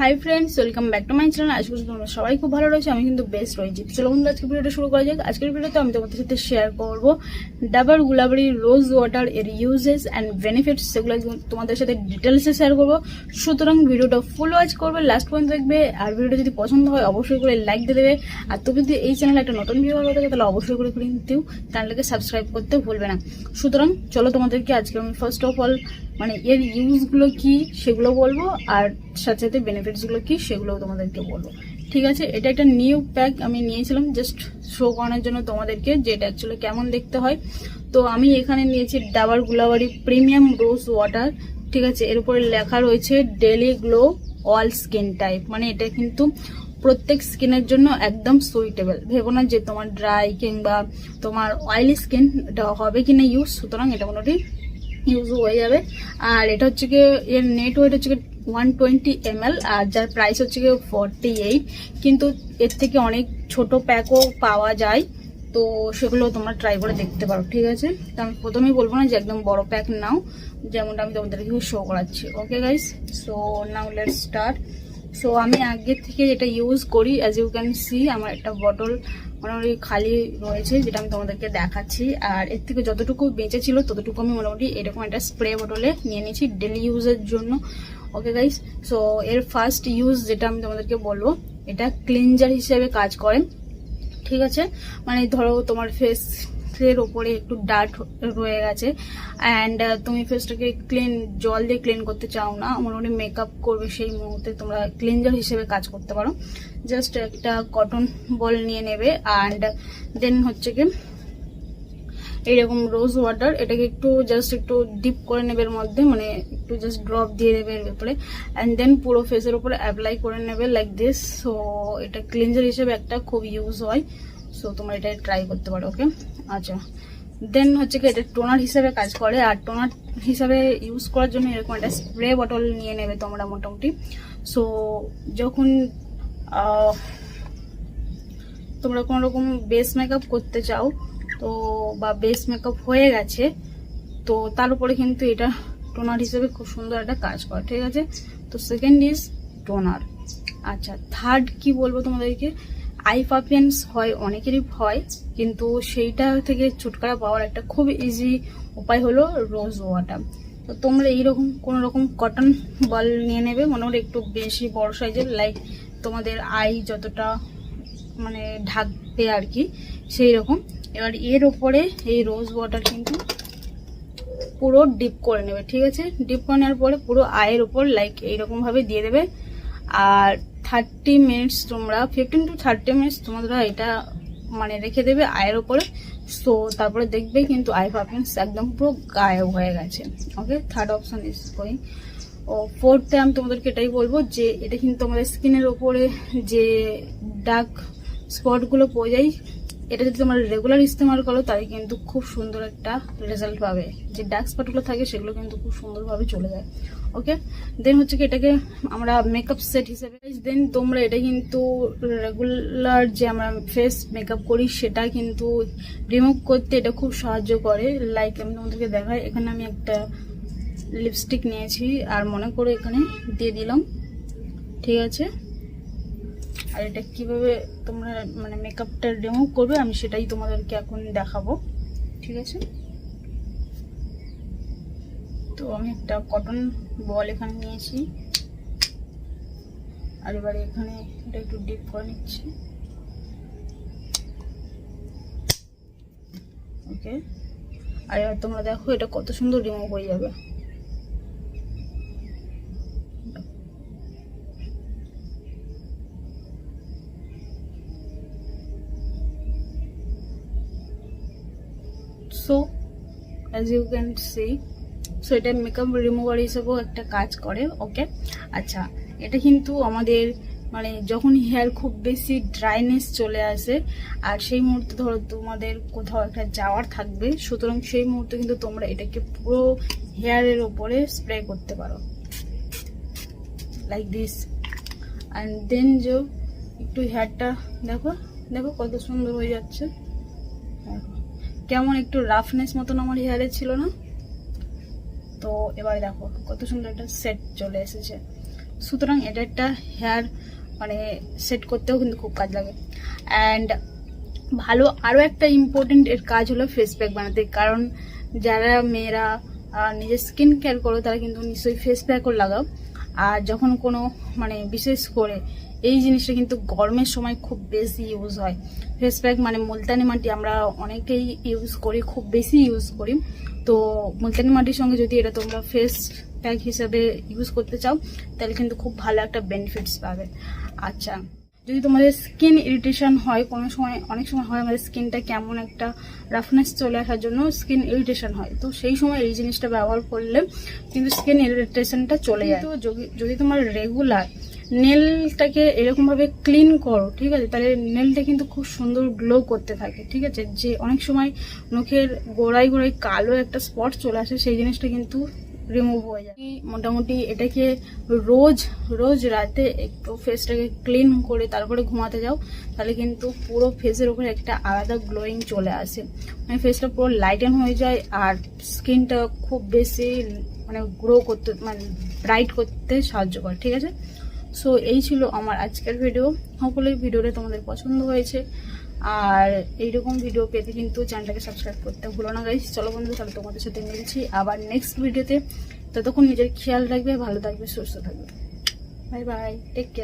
High friends, welcome back to my channel. আশা করি তোমরা সবাই খুব ভালো রয়েছে। আমি কিন্তু বেস্ট রয়েছি। চলো বন্ধু, আজকে ভিডিওটা শুরু করা যাক। আজকের ভিডিওতে আমি তোমাদের সাথে শেয়ার করবো ডাবর গুলাবরি রোজ ওয়াটার এর ইউজেস অ্যান্ড বেনিফিটস, সেগুলো তোমাদের সাথে ডিটেলসে শেয়ার করবো। সুতরাং ভিডিওটা ফুল ওয়াচ করবে, লাস্ট পর্যন্ত দেখবে। আর ভিডিওটা যদি পছন্দ হয় অবশ্যই করে লাইক দিয়ে দেবে। আর তুমি যদি এই চ্যানেলে একটা নতুন ভিডিও হয়ে থাকে তাহলে অবশ্যই করে কিন্তু চ্যানেলটাকে সাবস্ক্রাইব করতে ভুলবে না। সুতরাং চলো তোমাদেরকে আজকে আমি ফার্স্ট অফ অল মানে এর ইউজগুলো কি সেগুলো বলবো, আর সাথে সাথে বেনিফিটসগুলো কি সেগুলোও তোমাদেরকে বলবো। ঠিক আছে, এটা একটা নিউ প্যাক আমি নিয়েছিলাম জাস্ট শো করানোর জন্য তোমাদেরকে, যে এটা অ্যাকচুয়ালি কেমন দেখতে হয়। তো আমি এখানে নিয়েছি Dabur Gulabari premium rose water. ঠিক আছে, এর উপরে লেখা রয়েছে daily glow all skin type, মানে এটা কিন্তু প্রত্যেক স্কিনের জন্য একদম সুইটেবল। ভেবো না যে তোমার ড্রাই কিংবা তোমার অয়েলি স্কিন এটা হবে কিনা ইউজ, সুতরাং এটা মোটামুটি ইউজ হয়ে যাবে। আর এটা হচ্ছে কি এর নেট ওয়েট হচ্ছে 120 ml, আর যার প্রাইস হচ্ছে কি 48। কিন্তু এর থেকে অনেক ছোট প্যাকও পাওয়া যায়, তো সেগুলো তোমরা ট্রাই করে দেখতে পারো। ঠিক আছে, তো আমি প্রথমেই বলবো না যে একদম বড় প্যাক নাও, যেমনটা আমি তোমাদেরকে শো করাচ্ছি। Okay guys, so now let's start. So আমি আগের থেকে যেটা ইউজ করি, অ্যাজ ইউ ক্যান সি, আমার একটা বটল মোটামুটি খালি রয়েছে, যেটা আমি তোমাদেরকে দেখাচ্ছি। আর এর থেকে যতটুকু বেঁচে ছিল ততটুকু আমি মোটামুটি এরকম একটা স্প্রে বটলে নিয়ে নিয়েছি ডেলি ইউজের জন্য। ওকে গাইস, সো এর ফার্স্ট ইউজ যেটা আমি তোমাদেরকে বলবো, এটা ক্লিনজার হিসেবে কাজ করে। ঠিক আছে, মানে ধরো তোমার ফেসের ওপরে একটু ডার্ট রয়ে গেছে অ্যান্ড তুমি ফেসটাকে জল দিয়ে ক্লিন করতে চাও না, মোটামুটি মেকআপ করবে, সেই মুহূর্তে তোমরা ক্লিনজার হিসেবে কাজ করতে পারো। জাস্ট একটা কটন বল নিয়ে নেবে অ্যান্ড দেন হচ্ছে কি এইরকম রোজ ওয়াটার, এটাকে একটু জাস্ট একটু ডিপ করে নেবে এর মধ্যে, মানে একটু জাস্ট ড্রপ দিয়ে দেবে এর উপরে অ্যান্ড দেন পুরো ফেসের উপরে অ্যাপ্লাই করে নেবে লাইক দিস। সো এটা ক্লিনজার হিসেবে একটা খুব ইউজ হয়, সো তোমরা এটা ট্রাই করতে পারো। ওকে, আচ্ছা, দেন হচ্ছে কি এটা টোনার হিসেবে কাজ করে। আর টোনার হিসাবে ইউজ করার জন্য এরকম একটা স্প্রে বটল নিয়ে নেবে তোমরা মোটামুটি। সো যখন তোমরা কোনো রকম বেস মেকআপ করতে চাও, তো বা বেস মেকআপ হয়ে গেছে, তো তার উপরে কিন্তু এটা টোনার হিসেবে খুব সুন্দর একটা কাজ করে। ঠিক আছে, তো সেকেন্ড ইজ টোনার। আচ্ছা, থার্ড কি বলবো তোমাদেরকে, আই পাপিয়ান্স হয়, অনেকেরই হয়, কিন্তু সেইটা থেকে ছুটকারা পাওয়ার একটা খুব ইজি উপায় হলো রোজ ওয়াটার। তো তোমরা এইরকম কোনো রকম কটন বল নিয়ে নেবে, মোটামুটি একটু বেশি বড় সাইজের, লাইক তোমাদের আই যতটা মানে ঢাকবে আর কি, সেই রকম। এবার এর ওপরে এই রোজ ওয়াটার কিন্তু পুরো ডিপ করে নেবে। ঠিক আছে, ডিপ করে নেওয়ার পরে পুরো আয়ের উপর লাইক এইরকম ভাবে দিয়ে দেবে। আর 30 মিনিটস তোমরা 15 to 30 মিনিটস তোমরা এটা মানে রেখে দেবে আয়ের উপরে। সো তারপরে দেখবে কিন্তু আই পাপিয়ান্স একদম পুরো গায়েব হয়ে গেছে। ওকে, থার্ড অপশন ইজ গোয়িং। ও ফোর্থে আমি তোমাদেরকে এটাই বলবো যে এটা কিন্তু তোমাদের স্কিনের ওপরে যে ডার্ক স্পটগুলো পড়ে যায়, এটা যদি তোমরা রেগুলার ইস্তেমাল করো তাহলে কিন্তু খুব সুন্দর একটা রেজাল্ট পাবে। যে ডার্ক স্পটগুলো থাকে সেগুলো কিন্তু খুব সুন্দরভাবে চলে যায়। ওকে, দেন হচ্ছে কি এটাকে আমরা মেকআপ সেট হিসেবে, দেন তোমরা এটা কিন্তু রেগুলার যে আমরা ফেস মেকআপ করি সেটা কিন্তু রিমুভ করতে এটা খুব সাহায্য করে। লাইক আমি তোমাদেরকে দেখাই, এখানে আমি একটা লিপস্টিক নিয়েছি আর মনে করে এখানে দিয়ে দিলাম। ঠিক আছে, আর এটা কিভাবে তোমরা মানে মেকআপটা রিমুভ করবে আমি সেটাই তোমাদেরকে এখন দেখাবো। ঠিক আছে, তো আমি একটা কটন বল এখানে নিয়েছি আর এবারে এখানে এটা একটু ডিপ করে নিচ্ছি। ওকে, আর এবার তোমরা দেখো এটা কত সুন্দর রিমুভ হয়ে যাবে। So as you can see, so এটা মেকআপ রিমুভার হিসেবেও একটা কাজ করে। ওকে, আচ্ছা, এটা কিন্তু আমাদের মানে যখন হেয়ার খুব বেশি ড্রাইনেস চলে আসে আর সেই মুহূর্তে ধরো তোমাদের কোথাও একটা যাওয়ার থাকবে, সুতরাং সেই মুহূর্তে কিন্তু তোমরা এটাকে পুরো হেয়ারের ওপরে স্প্রে করতে পারো লাইক দিস। অ্যান্ড দেন যে একটু হেয়ারটা দেখো দেখো কত সুন্দর হয়ে যাচ্ছে, কেমন একটু রাফনেস মতন আমার হেয়ারে ছিল না, তো এবারে দেখো কত সুন্দর একটা সেট চলে এসেছে। সুতরাং এটা একটা হেয়ার মানে সেট করতেও কিন্তু খুব কাজ লাগে। অ্যান্ড ভালো আরও একটা ইম্পর্টেন্ট এর কাজ হলো ফেস প্যাক বানাতে, কারণ যারা মেয়েরা নিজের স্কিন কেয়ার করো তারা কিন্তু নিশ্চয়ই ফেস প্যাকও লাগাও। আর যখন কোনো মানে বিশেষ করে এই জিনিসটা কিন্তু গরমের সময় খুব বেশি ইউজ হয়। ফেস প্যাক মানে মুলতানি মাটি আমরা অনেকেই ইউজ করি, খুব বেশি ইউজ করি। তো মুলতানি মাটির সঙ্গে যদি এটা তোমরা ফেস প্যাক হিসেবে ইউজ করতে চাও তাহলে কিন্তু খুব ভালো একটা বেনিফিটস পাবে। আচ্ছা, যদি তোমাদের স্কিন ইরিটেশন হয় কোনো সময়, অনেক সময় হয় আমাদের স্কিনটা কেমন একটা রাফনেস চলে আসার জন্য স্কিন ইরিটেশন হয়, তো সেই সময় এই জিনিসটা ব্যবহার করলে কিন্তু স্কিন ইরিটেশনটা চলে যায়। তো যদি তোমার রেগুলার নেলটাকে এরকমভাবে ক্লিন করো, ঠিক আছে, তাহলে নেলটা কিন্তু খুব সুন্দর গ্লো করতে থাকে, ঠিক আছে। যে অনেক সময় নখের গোড়ায় গোড়ায় কালো একটা স্পট চলে আসে, সেই জিনিসটা কিন্তু রিমুভ হয়ে যায়। মোটামুটি এটাকে রোজ রোজ রাতে একটু ফেসটাকে ক্লিন করে তারপরে ঘুমাতে যাও, তাহলে কিন্তু পুরো ফেসের উপরে একটা আলাদা গ্লোয়িং চলে আসে, মানে ফেসটা পুরো লাইটেন হয়ে যায় আর স্কিনটা খুব বেশি মানে গ্রো করতে মানে ব্রাইট করতে সাহায্য করে, ঠিক আছে। সো এই ছিল আমার আজকের ভিডিও। হোপফুলি ভিডিওটা তোমাদের পছন্দ হয়েছে, আর এইরকম ভিডিও পেতে কিন্তু চ্যানেলটাকে সাবস্ক্রাইব করতে ভুলো না গাইস। চলো বন্ধু, তাহলে তোমাদের সাথে মিলছি আবার নেক্সট ভিডিওতে। ততক্ষণ নিজের খেয়াল রাখবে, ভালো থাকবে, সুস্থ থাকবে। Bye bye, take care.